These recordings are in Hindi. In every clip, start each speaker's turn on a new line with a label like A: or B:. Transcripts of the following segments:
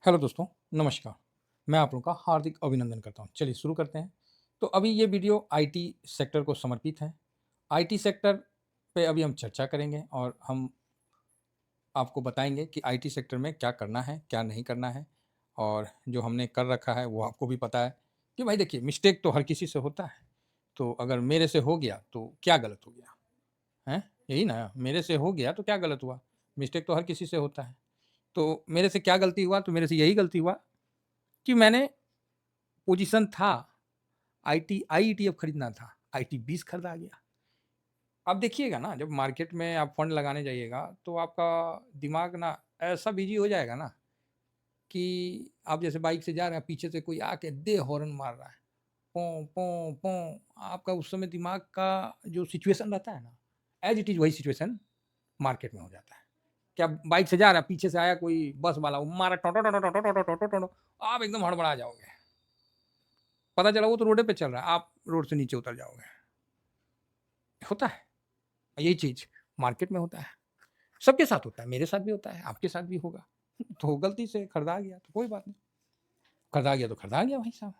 A: हेलो दोस्तों, नमस्कार। मैं आप लोगों का हार्दिक अभिनंदन करता हूँ। चलिए शुरू करते हैं। तो अभी ये वीडियो आईटी सेक्टर को समर्पित है। आईटी सेक्टर पे अभी हम चर्चा करेंगे और हम आपको बताएँगे कि आईटी सेक्टर में क्या करना है, क्या नहीं करना है और जो हमने कर रखा है वो आपको भी पता है कि भाई देखिए मिस्टेक तो हर किसी से होता है। तो अगर मेरे से हो गया तो क्या गलत हो गया? हैं? यही ना, मेरे से हो गया तो क्या गलत हुआ? मिस्टेक तो हर किसी से होता है। तो मेरे से क्या गलती हुआ? तो मेरे से यही गलती हुआ कि मैंने पोजीशन था, आईईटीएफ खरीदना था, आईटी 20 खरीदा गया। अब देखिएगा ना, जब मार्केट में आप फंड लगाने जाइएगा, तो आपका दिमाग ना ऐसा बिज़ी हो जाएगा ना कि आप जैसे बाइक से जा रहे हैं, पीछे से कोई आके दे हॉर्न मार रहा है, पों, पों, पों, आपका उस समय दिमाग का जो सिचुएशन रहता है ना, एज़ इट इज़ वही सिचुएशन मार्केट में हो जाता है। कि आप बाइक से जा रहे हैं, पीछे से आया कोई बस वाला, वो मारा टो टो टो टो टो टो टो टो टो टो टो, आप एकदम हड़बड़ा जाओगे। पता चला वो तो रोडे पे चल रहा है, आप रोड से नीचे उतर जाओगे। होता है, यही चीज़ मार्केट में होता है। सबके साथ होता है, मेरे साथ भी होता है, आपके साथ भी होगा। तो गलती से खरीदा गया तो कोई बात नहीं, खरीदा गया तो खरीदा गया भाई साहब।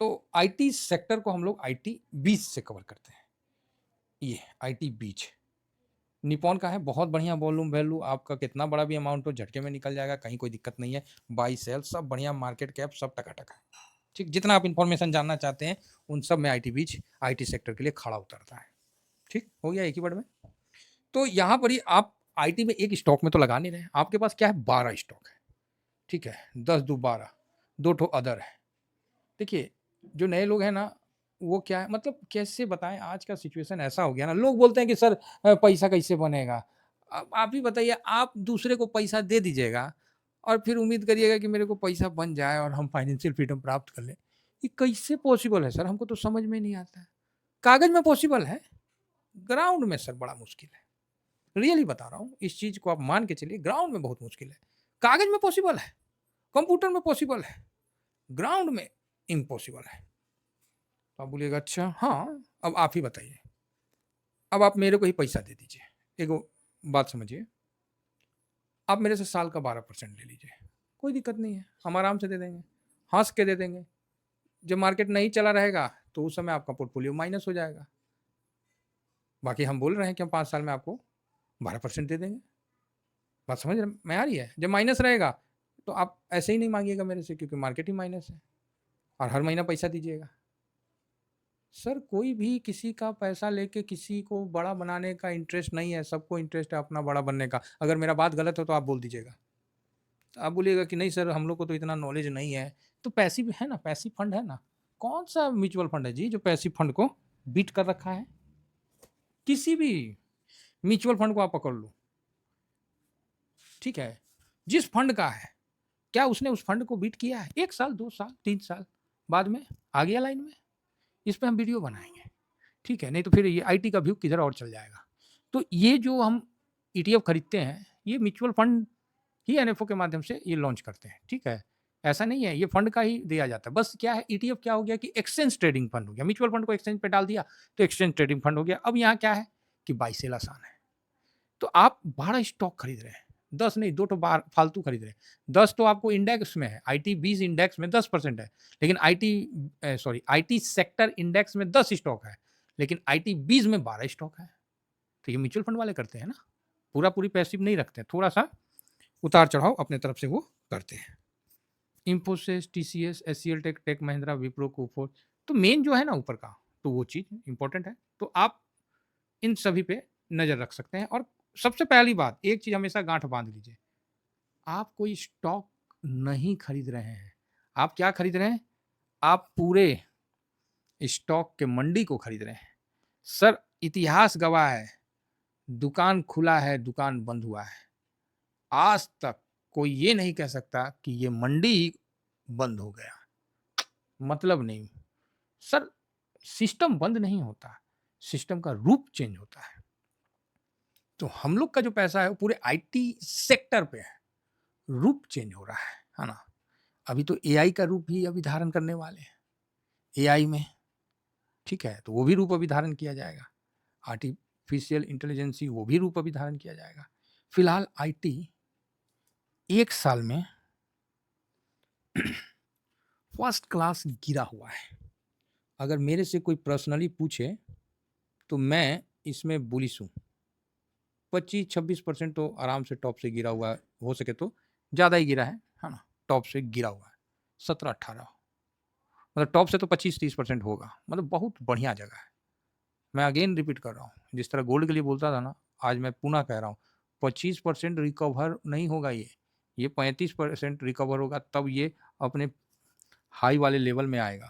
A: तो आईटी सेक्टर को हम लोग आईटी बीज से कवर करते हैं। ये आईटी बीज निप्पॉन का है, बहुत बढ़िया वॉल्यूम वैल्यू, आपका कितना बड़ा भी अमाउंट हो झटके में निकल जाएगा, कहीं कोई दिक्कत नहीं है। बाई सेल सब बढ़िया, मार्केट कैप सब टकाटक है। ठीक, जितना आप इन्फॉर्मेशन जानना चाहते हैं, उन सब में आईटी बीज आईटी सेक्टर के लिए खड़ा उतरता है। ठीक, हो गया एक ही वर्ड में। तो यहाँ पर ही आप आईटी में एक स्टॉक में तो लगा नहीं रहे हैं, आपके पास क्या है 12 स्टॉक है, ठीक है, 10 दू 12, 2 ठो अदर है। देखिए, जो नए लोग हैं ना, वो क्या है मतलब कैसे बताएँ, आज का सिचुएशन ऐसा हो गया ना, लोग बोलते हैं कि सर पैसा कैसे बनेगा? अब आप ही बताइए, आप दूसरे को पैसा दे दीजिएगा और फिर उम्मीद करिएगा कि मेरे को पैसा बन जाए और हम फाइनेंशियल फ्रीडम प्राप्त कर लें। ये कैसे पॉसिबल है सर? हमको तो समझ में नहीं आता है। कागज़ में पॉसिबल है, ग्राउंड में सर बड़ा मुश्किल है। रियली बता रहा हूँ, इस चीज़ को आप मान के चलिए, ग्राउंड में बहुत मुश्किल है। कागज़ में पॉसिबल है, कंप्यूटर में पॉसिबल है, ग्राउंड में इम्पॉसिबल है। तो आप बोलिएगा अच्छा हाँ, अब आप ही बताइए। अब आप मेरे को ही पैसा दे दीजिए। एगो बात समझिए, आप मेरे से साल का 12% ले लीजिए, कोई दिक्कत नहीं है, हम आराम से दे देंगे, हँस के दे देंगे। जब मार्केट नहीं चला रहेगा, तो उस समय आपका पोर्टफोलियो माइनस हो जाएगा। बाकी हम बोल रहे हैं कि हम 5 साल में आपको 12% दे देंगे। बात समझ में आ रही है? जब माइनस रहेगा, तो आप ऐसे ही नहीं माँगिएगा मेरे से, क्योंकि मार्केट ही माइनस है और हर महीना पैसा दीजिएगा। सर कोई भी किसी का पैसा लेके किसी को बड़ा बनाने का इंटरेस्ट नहीं है, सबको इंटरेस्ट है अपना बड़ा बनने का। अगर मेरा बात गलत हो तो आप बोल दीजिएगा। तो आप बोलिएगा कि नहीं सर हम लोग को तो इतना नॉलेज नहीं है, तो पैसिव है ना, पैसिव फंड है ना। कौन-सा म्यूचुअल फंड है जी जो पैसिव फंड को बीट कर रखा है? किसी भी म्यूचुअल फंड को आप पकड़ लो, ठीक है? जिस फंड का है, क्या उसने उस फंड को बीट किया है? 1 साल, 2 साल, 3 साल बाद में आ गया लाइन में? इस पे हम वीडियो बनाएँगे। ठीक है, नहीं तो फिर ये आईटी का व्यू किधर और चल जाएगा। तो ये जो हम ईटीएफ खरीदते हैं, ये म्यूचुअल फंड ही एनएफओ के माध्यम से ये लॉन्च करते हैं, ठीक है? ऐसा नहीं है, ये फंड का ही दिया जाता है। बस क्या है, ईटीएफ क्या हो गया कि एक्सचेंज ट्रेडिंग फंड हो गया। म्यूचुअल फंड को एक्सचेंज पे डाल दिया, तो एक्सचेंज ट्रेडिंग फंड हो गया। अब यहाँ क्या है कि बाय सेल आसान है। तो आप 12 स्टॉक खरीद रहे हैं, 10 नहीं 2 ठो बार फालतू खरीद रहे हैं। 10 तो आपको इंडेक्स में है, आईटी 20 इंडेक्स में 10% है, लेकिन आईटी सेक्टर इंडेक्स में 10 स्टॉक है, लेकिन आईटी 20 में 12 स्टॉक है। तो ये म्यूचुअल फंड वाले करते हैं ना, पूरा-पूरी पैसिव नहीं रखते हैं, थोड़ा-सा उतार-चढ़ाव अपने तरफ से वो करते हैं। इन्फोसिस, टीसीएस, एचसीएल टेक, टेक महिंद्रा, विप्रो, कोफोर्ज, तो मेन जो है ना ऊपर का, तो वो चीज़ इम्पोर्टेंट है। तो आप इन सभी पे नज़र रख सकते हैं और सबसे पहली बात, एक चीज़ हमेशा गाँठ बाँध लीजिए, आप कोई स्टॉक नहीं खरीद रहे हैं, आप क्या खरीद रहे हैं? आप पूरे स्टॉक के मंडी को खरीद रहे हैं। सर इतिहास गवाह है, दुकान खुला है, दुकान बंद हुआ है। आज तक कोई ये नहीं कह सकता कि ये मंडी ही बंद हो गया, मतलब नहीं। सर सिस्टम बंद नहीं होता, सिस्टम का रूप चेंज होता है। तो हम लोग का जो पैसा है वो पूरे आईटी सेक्टर पे है, रूप चेंज हो रहा है ना? अभी तो एआई का रूप भी अभी धारण करने वाले हैं, एआई में, ठीक है? तो वो भी रूप अभी धारण किया जाएगा। आर्टिफिशियल इंटेलिजेंसी वो भी रूप अभी धारण किया जाएगा। फिलहाल आईटी 1 साल में फर्स्ट क्लास गिरा हुआ है। अगर मेरे से कोई पर्सनली पूछे तो मैं इसमें बुलिश हूँ। 25-26% तो आराम से टॉप से गिरा हुआ है, हो सके तो ज़्यादा ही गिरा है ना? टॉप से गिरा हुआ है, 17-18 मतलब टॉप से तो 25-30% होगा, मतलब बहुत बढ़िया जगह है। मैं अगेन रिपीट कर रहा हूँ, जिस तरह गोल्ड के लिए बोलता था ना, आज मैं पुनः कह रहा हूँ, 25% रिकवर नहीं होगा ये 35% रिकवर होगा, तब ये अपने हाई वाले लेवल में आएगा।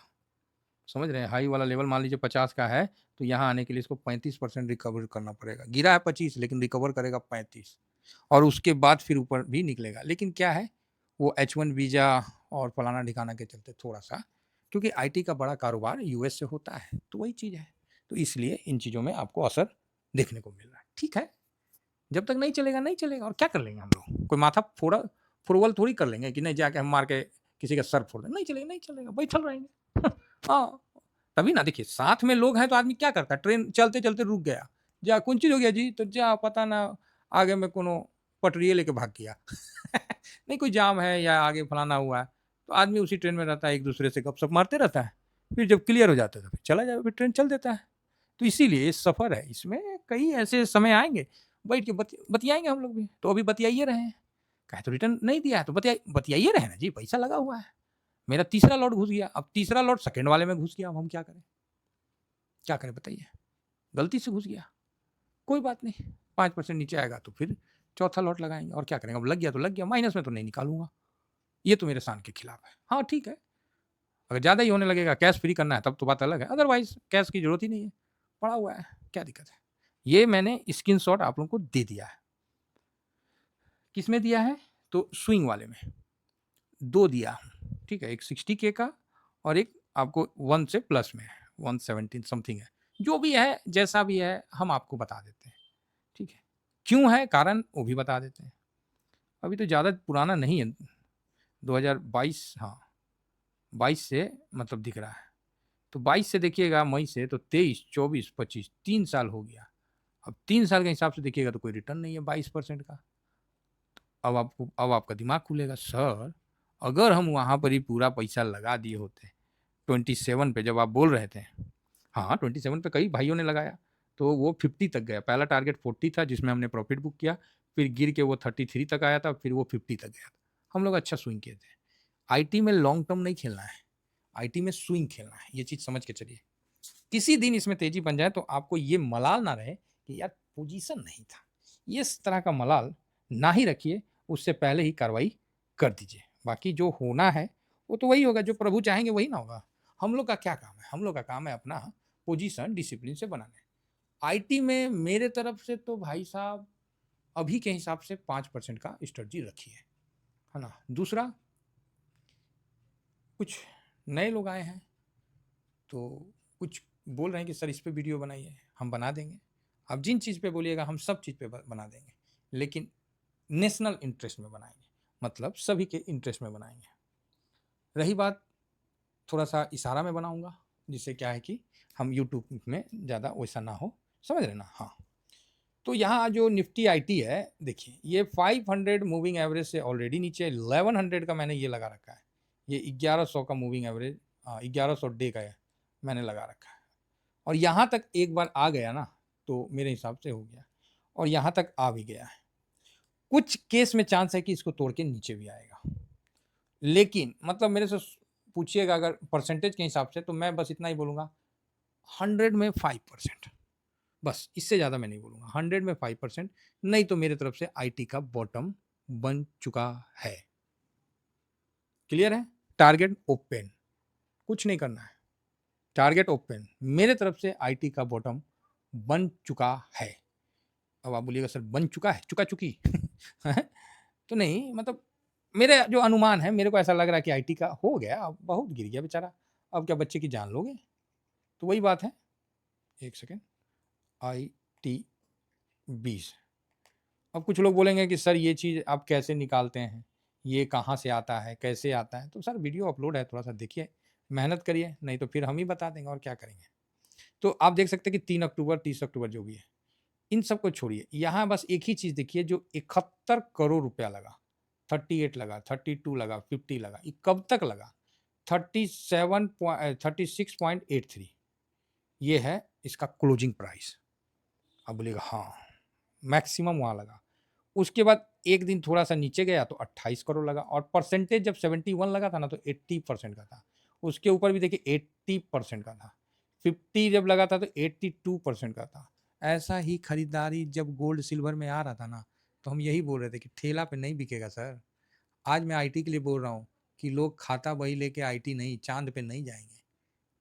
A: समझ रहे हैं? हाई वाला लेवल मान लीजिए 50 का है, तो यहाँ आने के लिए इसको 35% रिकवर करना पड़ेगा। गिरा है 25 लेकिन रिकवर करेगा 35 और उसके बाद फिर ऊपर भी निकलेगा। लेकिन क्या है, वो H1 वीज़ा और फलाना-ढिकाना के चलते थोड़ा-सा, क्योंकि आईटी का बड़ा कारोबार यूएस से होता है, तो वही चीज़ है। तो इसलिए इन चीज़ों में आपको असर देखने को मिल रहा है। ठीक है, जब तक नहीं चलेगा, नहीं चलेगा और क्या कर लेंगे हम लोग? कोई माथा फुरवल थोड़ी कर लेंगे कि नहीं जाके हम मार के किसी का सर फोड़ दें। नहीं चलेगा, नहीं चलेगा, बैठल रहेंगे। हाँ, तभी ना देखिए साथ में लोग हैं तो आदमी क्या करता है, ट्रेन चलते-चलते रुक गया, जा कौन चीज़ हो गया जी? तो जा पता ना आगे में कोनो पटरिये लेके भाग गया। नहीं कोई जाम है या आगे फलाना हुआ है, तो आदमी उसी ट्रेन में रहता है, एक-दूसरे से गप-सप मारते रहता है। फिर जब क्लियर हो जाता है तो फिर चला जाए, फिर ट्रेन चल देता है। तो इसीलिए ये सफ़र है, इसमें कई ऐसे समय आएँगे, बैठ के बतियाएँगे हम लोग भी, तो अभी बतियाइए रहे हैं। काहे तो रिटर्न नहीं दिया है तो बतियाइए रहे हैं ना जी, पैसा लगा हुआ है। मेरा तीसरा लॉट घुस गया, अब तीसरा लॉट सेकंड वाले में घुस गया, अब हम क्या करें? क्या करें बताइए? गलती से घुस गया, कोई बात नहीं, 5% नीचे आएगा तो फिर चौथा लॉट लगाएँगे और क्या करेंगे? अब लग गया तो लग गया, माइनस में तो नहीं निकालूँगा। ये तो मेरे शान के खिलाफ है। हाँ, ठीक है, अगर ज़्यादा ही होने लगेगा, कैश फ्री करना है तब तो बात अलग है, अदरवाइज़ कैश की ज़रूरत ही नहीं है, पड़ा हुआ है, क्या दिक्कत है? ये मैंने स्क्रीनशॉट आप लोगों को दे दिया है। किसमें दिया है? तो स्विंग वाले में, 2 दिया हूँ, ठीक है? एक 60K का और एक आपको 1 से प्लस में है, 117 समथिंग है। जो भी है, जैसा भी है, हम आपको बता देते हैं, ठीक है? क्यों है कारण वो भी बता देते हैं। अभी तो ज़्यादा पुराना नहीं है, 2022 हाँ, 22 से मतलब दिख रहा है। तो 22 से देखिएगा मई से तो 23, 24, 25 3 साल हो गया। अब 3 साल के हिसाब से देखिएगा तो कोई रिटर्न नहीं है 22% का। अब आपका दिमाग खुलेगा, सर अगर हम वहाँ पर ही पूरा पैसा लगा दिए होते 27 पे जब आप बोल रहे थे, हाँ 27 पे कई भाइयों ने लगाया, तो वो 50 तक गया। पहला टारगेट 40 था जिसमें हमने प्रॉफिट बुक किया, फिर गिर के वो 33 तक आया था, फिर वो 50 तक गया था। हम लोग अच्छा स्विंग किए थे। आईटी में लॉन्ग टर्म नहीं खेलना है, आईटी में स्विंग खेलना है, ये चीज़ समझ के चलिए। किसी दिन इसमें तेज़ी बन जाए तो आपको ये मलाल ना रहे कि यार पोजीशन नहीं था। इस तरह का मलाल ना ही रखिए, उससे पहले ही कार्रवाई कर दीजिए। बाकी जो होना है, वो तो वही होगा, जो प्रभु चाहेंगे वही ना होगा। हम लोग का क्या काम है? हम लोग का काम है अपना पोजीशन डिसिप्लिन से बनाना है। आईटी में मेरे तरफ से तो भाई साहब अभी के हिसाब से 5% का स्ट्रैटेजी रखिए, है ना? दूसरा, कुछ नए लोग आए हैं, तो कुछ बोल रहे हैं कि सर इस पे वीडियो बनाइए, हम बना देंगे। आप जिन चीज़ पे बोलिएगा हम सब चीज़ पे बना देंगे, लेकिन नेशनल इंटरेस्ट में बनाएंगे, मतलब सभी के इंटरेस्ट में बनाएंगे। रही बात, थोड़ा सा इशारा में बनाऊंगा, जिससे क्या है कि हम यूट्यूब में ज़्यादा वैसा ना हो, समझ रहे ना? हाँ, तो यहाँ जो निफ्टी आईटी है, देखिए ये 500 मूविंग एवरेज से ऑलरेडी नीचे, 1100 का मैंने ये लगा रखा है, ये 1100 का मूविंग एवरेज, 1100 डे का है, मैंने लगा रखा है। और यहाँ तक एक बार आ गया ना, तो मेरे हिसाब से हो गया, और यहाँ तक आ भी गया है। कुछ केस में चांस है कि इसको तोड़ के नीचे भी आएगा, लेकिन मतलब मेरे से पूछिएगा अगर परसेंटेज के हिसाब से, तो मैं बस इतना ही बोलूँगा, 100 में 5%, बस इससे ज़्यादा मैं नहीं बोलूँगा। 100 में 5%, नहीं तो मेरे तरफ से आईटी का बॉटम बन चुका है। क्लियर है? टारगेट ओपन, कुछ नहीं करना है, टारगेट ओपन, मेरे तरफ से आईटी का बॉटम बन चुका है। अब आप बोलिएगा सर बन चुका है, चुका-चुकी तो नहीं, मतलब मेरे जो अनुमान है, मेरे को ऐसा लग रहा है कि आईटी का हो गया, अब बहुत गिर गया बेचारा, अब क्या बच्चे की जान लोगे? तो वही बात है, 1 सेकंड, आईटी 20, अब कुछ लोग बोलेंगे कि सर ये चीज़ आप कैसे निकालते हैं? ये कहाँ से आता है? कैसे आता है? तो सर वीडियो अपलोड है, थोड़ा-सा देखिए, मेहनत करिए, नहीं तो फिर हम ही बता देंगे और क्या करेंगे। तो आप देख सकते हैं कि 3 अक्टूबर, 30 अक्टूबर जो भी है, इन सबको छोड़िए, यहाँ बस एक ही चीज़ देखिए जो 71 करोड़ रुपया लगा, 38 लगा, 32 लगा, 50 लगा, ये कब तक लगा? 36.83 ये है इसका क्लोजिंग प्राइस। अब बोलिएगा हाँ, मैक्सिमम वहाँ लगा। उसके बाद एक दिन थोड़ा-सा नीचे गया तो 28 करोड़ लगा और परसेंटेज जब 71 लगा था ना तो 80% का था। उसके ऊपर भी देखिए 80% का था। 50 जब लगा था तो 82% का था। ऐसा ही खरीदारी जब गोल्ड सिल्वर में आ रहा था ना, तो हम यही बोल रहे थे कि ठेला पे नहीं बिकेगा सर। आज मैं आईटी के लिए बोल रहा हूँ कि लोग खाता बही लेके आईटी नहीं, चाँद पे नहीं जाएँगे।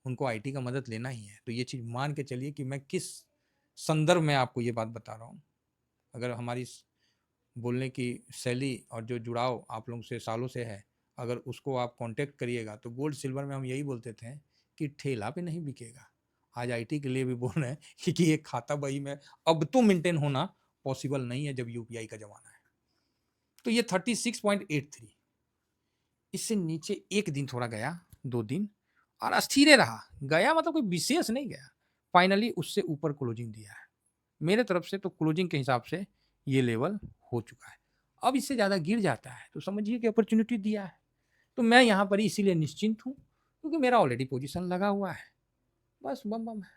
A: उनको आईटी का मदद लेना ही है। तो ये चीज़ मान के चलिए कि मैं किस संदर्भ में आपको ये बात बता रहा हूँ। अगर हमारी बोलने की शैली और जो जुड़ाव आप लोगों से सालों से है, अगर उसको आप कांटेक्ट करिएगा तो गोल्ड सिल्वर में हम यही बोलते थे कि ठेला पे नहीं बिकेगा। आज आईटी के लिए भी बोल रहे हैं कि ये खाता बही में अब तो मेंटेन होना पॉसिबल नहीं है जब यूपीआई का ज़माना है। तो ये 36.83 इससे नीचे 1 दिन थोड़ा गया, 2 दिन और अस्थिर रहा। गया मतलब कोई विशेष नहीं गया। फाइनली उससे ऊपर क्लोजिंग दिया है। मेरे तरफ से तो क्लोजिंग के हिसाब से ये लेवल हो चुका है। अब इससे ज़्यादा गिर जाता है तो समझिए कि अपॉर्च्युनिटी दिया है। तो मैं यहाँ पर इसीलिए निश्चिंत हूँ क्योंकि मेरा ऑलरेडी पोजीशन लगा हुआ है। बस बम-बम है।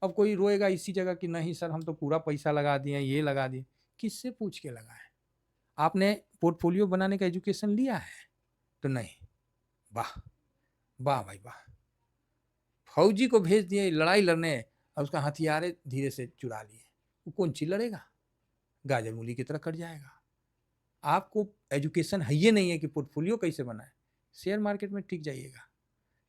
A: अब कोई रोएगा इसी जगह कि नहीं सर हम तो पूरा पैसा लगा दिए, ये लगा दिए। किससे पूछ के लगाएँ? आपने पोर्टफोलियो बनाने का एजुकेशन लिया है? तो नहीं। वाह! वाह भाई वाह! फौजी को भेज दिए लड़ाई लड़ने और उसका हथियारें धीरे से चुरा लिए। वो कौन सी लड़ेगा? गाजर मूली की तरह कट जाएगा। आपको एजुकेशन है ये नहीं है कि पोर्टफोलियो कैसे बनाएँ। शेयर मार्केट में टिक जाइएगा।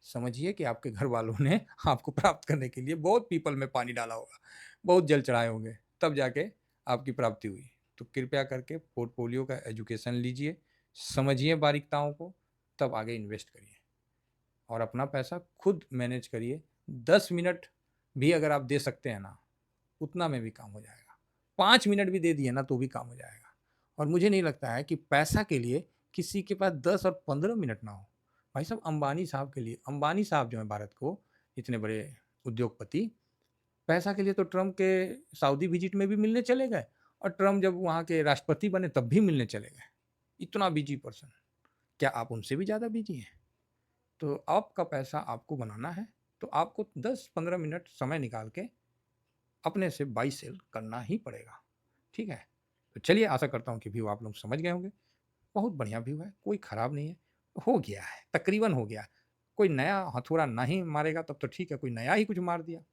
A: समझिए कि आपके घर वालों ने आपको प्राप्त करने के लिए बहुत पीपल में पानी डाला होगा, बहुत जल चढ़ाए होंगे, तब जाके आपकी प्राप्ति हुई। तो कृपया करके पोर्टफोलियो का एजुकेशन लीजिए, समझिए बारीकताओं को, तब आगे इन्वेस्ट करिए और अपना पैसा खुद मैनेज करिए। 10 मिनट भी अगर आप दे सकते हैं ना, उतना में भी काम हो जाएगा। 5 मिनट भी दे दिए ना तो भी काम हो जाएगा। और मुझे नहीं लगता है कि पैसा के लिए किसी के पास 10 और 15 मिनट ना हो। भाई साहब अंबानी साहब के लिए, अंबानी साहब जो हैं भारत को इतने बड़े उद्योगपति, पैसा के लिए तो ट्रम्प के सऊदी विजिट में भी मिलने चले गए और ट्रम्प जब वहाँ के राष्ट्रपति बने तब भी मिलने चले गए। इतना बिजी पर्सन। क्या आप उनसे भी ज़्यादा बिजी हैं? तो आपका पैसा आपको बनाना है, तो आपको 10-15 मिनट समय निकाल के अपने से बाई सेल करना ही पड़ेगा। ठीक है? तो चलिए आशा करता हूँ कि व्यू आप लोग समझ गए होंगे। बहुत बढ़िया व्यू है, कोई ख़राब नहीं है। हो गया है, तकरीबन हो गया। कोई नया हथौड़ा नहीं मारेगा तब तो ठीक है, कोई नया ही कुछ मार दिया,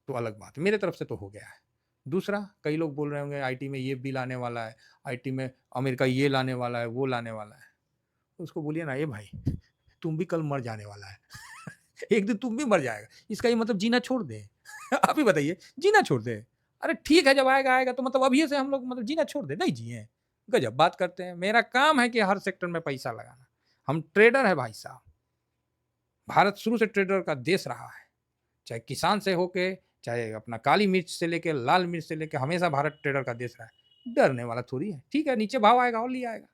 A: तो अलग बात है। मेरे तरफ से तो हो गया है। दूसरा, कई लोग बोल रहे होंगे आईटी में ये बिल आने वाला है, आईटी में अमेरिका ये लाने वाला है, वो लाने वाला है। उसको बोलिए ना, "ए भाई, तुम भी कल मर जाने वाला है।" एक दिन तुम भी मर जाएगा। इसका ये मतलब जीना छोड़ दे। आप ही बताइए, जीना छोड़ दे। अरे ठीक है, जब आएगा, आएगा तो मतलब अभी से हम लोग मतलब जीना छोड़ दें, नहीं जिए। गज़ब बात करते हैं। मेरा काम है कि हर सेक्टर में पैसा लगाना। हम ट्रेडर हैं भाई साहब। भारत शुरू से ट्रेडर का देश रहा है। चाहे किसान से होके, चाहे अपना काली मिर्च से लेके, लाल मिर्च से लेके हमेशा भारत ट्रेडर का देश रहा है। डरने वाला थोड़ी है। ठीक है, नीचे भाव आएगा और ले आएगा।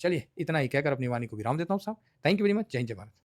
A: चलिए, इतना ही कहकर अपनी वाणी को विराम देता हूँ साहब। Thank you very much. जय हिंद, जय भारत।